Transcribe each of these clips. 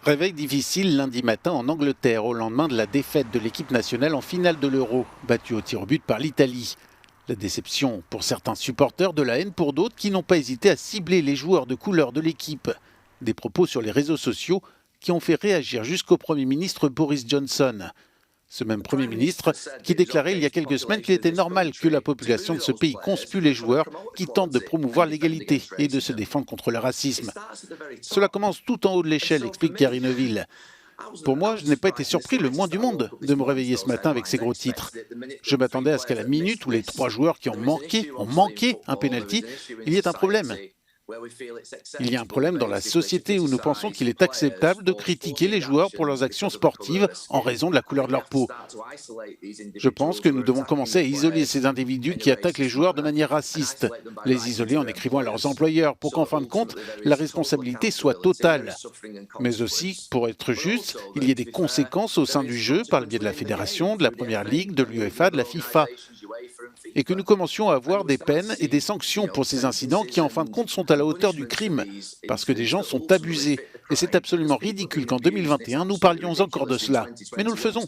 Réveil difficile lundi matin en Angleterre au lendemain de la défaite de l'équipe nationale en finale de l'Euro, battue au tir au but par l'Italie. La déception pour certains supporters, de la haine pour d'autres qui n'ont pas hésité à cibler les joueurs de couleur de l'équipe. Des propos sur les réseaux sociaux qui ont fait réagir jusqu'au Premier ministre Boris Johnson. Ce même Premier ministre qui déclarait il y a quelques semaines qu'il était normal que la population de ce pays conspue les joueurs qui tentent de promouvoir l'égalité et de se défendre contre le racisme. Cela commence tout en haut de l'échelle, explique Gary Neville. Pour moi, je n'ai pas été surpris le moins du monde de me réveiller ce matin avec ces gros titres. Je m'attendais à ce qu'à la minute où les 3 joueurs qui ont manqué un pénalty, il y ait un problème. Il y a un problème dans la société où nous pensons qu'il est acceptable de critiquer les joueurs pour leurs actions sportives en raison de la couleur de leur peau. Je pense que nous devons commencer à isoler ces individus qui attaquent les joueurs de manière raciste, les isoler en écrivant à leurs employeurs pour qu'en fin de compte, la responsabilité soit totale. Mais aussi, pour être juste, il y ait des conséquences au sein du jeu par le biais de la fédération, de la Première Ligue, de l'UEFA, de la FIFA. Et que nous commencions à avoir des peines et des sanctions pour ces incidents qui, en fin de compte, sont à la hauteur du crime, parce que des gens sont abusés. Et c'est absolument ridicule qu'en 2021, nous parlions encore de cela. Mais nous le faisons.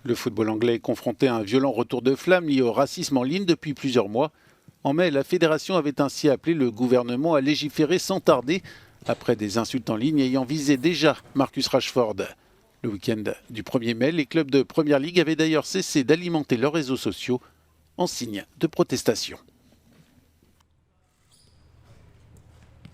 Le football anglais est confronté à un violent retour de flamme lié au racisme en ligne depuis plusieurs mois. En mai, la fédération avait ainsi appelé le gouvernement à légiférer sans tarder, après des insultes en ligne ayant visé déjà Marcus Rashford. Le week-end du 1er mai, les clubs de Première Ligue avaient d'ailleurs cessé d'alimenter leurs réseaux sociaux en signe de protestation.